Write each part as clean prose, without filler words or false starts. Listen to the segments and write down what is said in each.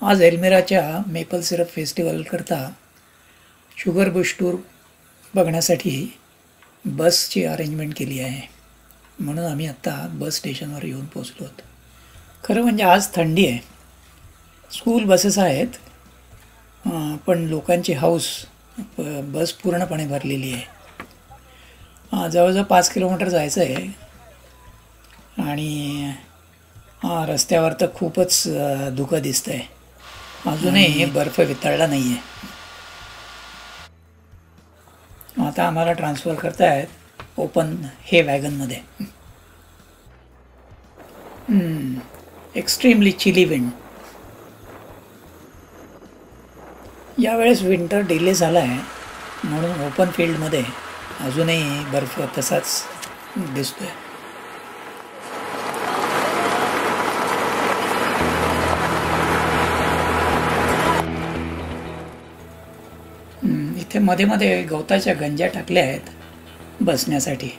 आज एल्मेराच्या maple syrup फेस्टिवलकरता शुगर बुश टूर बघण्यासाठी बसची अरेंजमेंट केली आहे. म्हणून आम्ही आत्ता बस स्टेशनवर येऊन पोचलो आहोत. खरं म्हणजे आज थंडी आहे. स्कूल बसेस आहेत, पण लोकांची हौस बस पूर्णपणे भरलेली आहे. जवळजवळ 5 किलोमीटर जायचं आहे आणि रस्त्यावर तर खूपच धुकं दिसतं आहे. अजूनही बर्फ वितळला नाही आहे. आता आम्हाला ट्रान्सफर करतायत ओपन हे वॅगनमध्ये. Extremely chilly wind. यावेळेस विंटर डिले झाला आहे, म्हणून ओपन फील्डमध्ये अजूनही बर्फ तसाच दिसतोय. इथे मध्ये मध्ये गवताच्या गंज्या टाकल्या आहेत बसण्यासाठी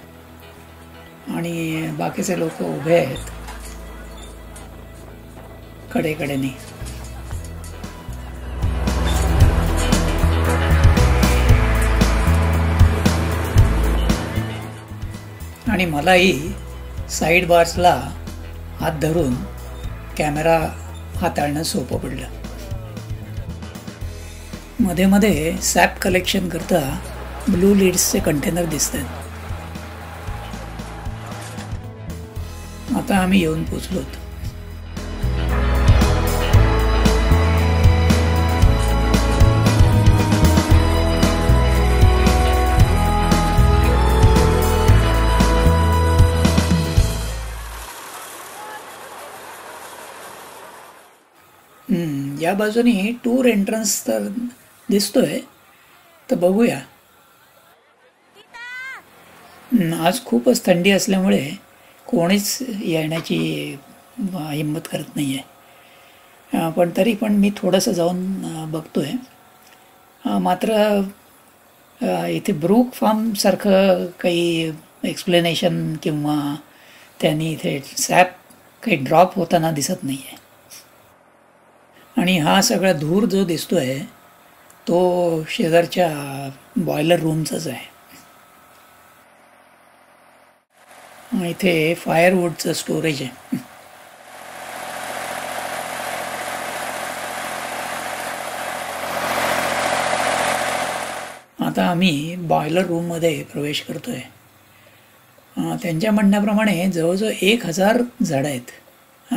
आणि बाकीचे लोक उभे आहेत कडेकडेने. आणि मलाही साईड बार्सला हात धरून कॅमेरा हाताळणं सोपं पडलं. मध्ये मध्ये सॅप कलेक्शन करता ब्लू लीड्सचे कंटेनर दिसत आहेत. आता आम्ही येऊन पोचलो. या बाजूनी टूर एंट्रन्स तर दिसतोय, तर बघूया. आज खूपच थंडी असल्यामुळे कोणीच येण्याची हिंमत करत नाही आहे, पण तरी पण मी थोडंसं जाऊन बघतोय. मात्र इथे ब्रूक फार्मसारखं काही एक्सप्लेनेशन किंवा त्यांनी इथे सॅप काही ड्रॉप होताना दिसत नाही आहे. आणि हा सगळा धूर जो दिसतोय तो शेजारच्या बॉयलर रूमचाच आहे. इथे फायरवूडचं स्टोरेज आहे. आता आम्ही बॉयलर रूममध्ये प्रवेश करतोय. त्यांच्या म्हणण्याप्रमाणे जवळजवळ 1000 झाडं आहेत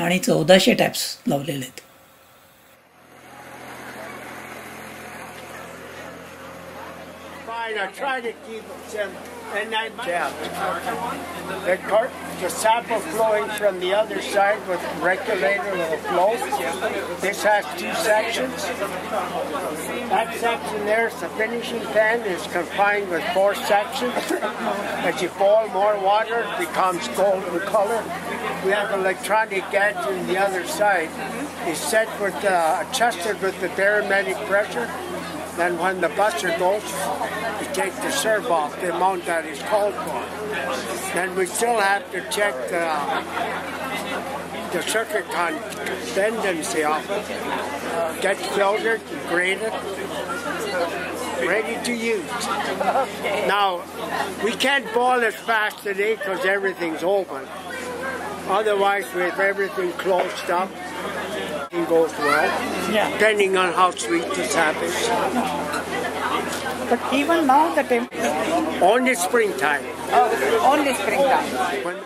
आणि 1400 टॅप्स लावलेले आहेत. I try to keep them and the sap is flowing from the other side with regulator will flow. This has 2 sections. That section there is the finishing pan is confined with 4 sections. As you boil more water, it becomes golden color. We have electronic gadget on the other side. It's set with adjusted with the barometric pressure. Then when the buster goes, you take the serve off, the amount that is called for. Then we still have to check the circuit tendency of it. Get filtered, graded, ready to use. Now, we can't boil as fast today because everything's open. Otherwise, with everything closed up, it goes well, depending on how sweet the sap is. But even now the temperature? Only springtime. Only springtime. When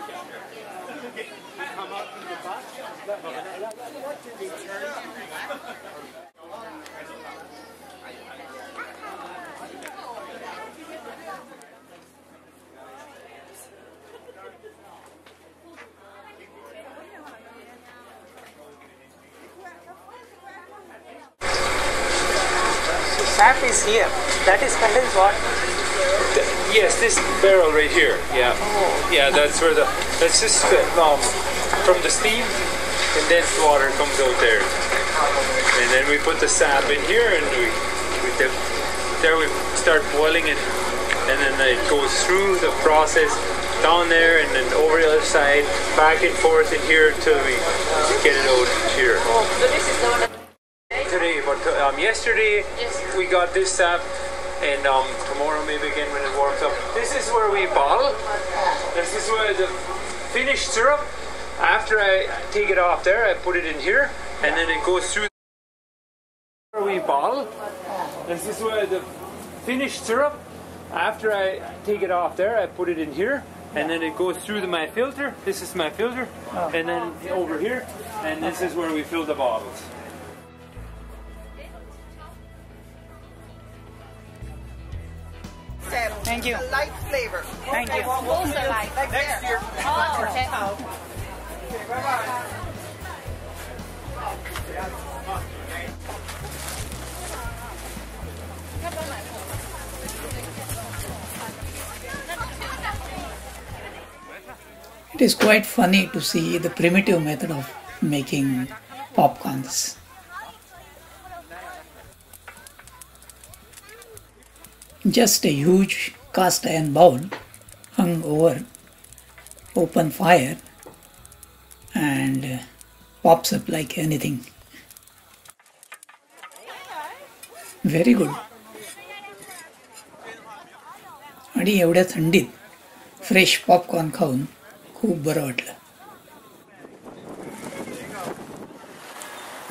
Sap is here. That is condensed water. Yes, this barrel right here. Yeah. Oh. Yeah, that's where that's just from the steam, condensed water comes out there, and then we put the sap in here, and we start boiling it, and then it goes through the process down there and then over the other side, back and forth in here until we get it out here. Oh, so this is the one. yesterday we got this sap, and tomorrow maybe again when it warms up. This is where we bottle. This is where the finished syrup. After I take it off there, I put it in here, and then it goes through. Where we bottle. This is where the finished syrup. After I take it off there, I put it in here, and then it goes through my filter. This is my filter, and then over here, and this is where we fill the bottles. Thank you. Light flavor. Thank you. Next year. Oh, okay. It is quite funny to see the primitive method of making popcorns. Just a huge cast iron bowl hung over open fire and pops up like anything. Very good. आणि एवढ्या थंडीत fresh popcorn खाऊन खूप बरं वाटलं.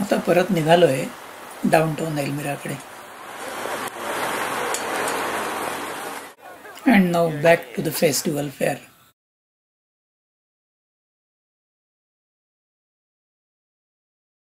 आता परत निघालोय downtown एल्मिराकडे. And now back to the festival fair.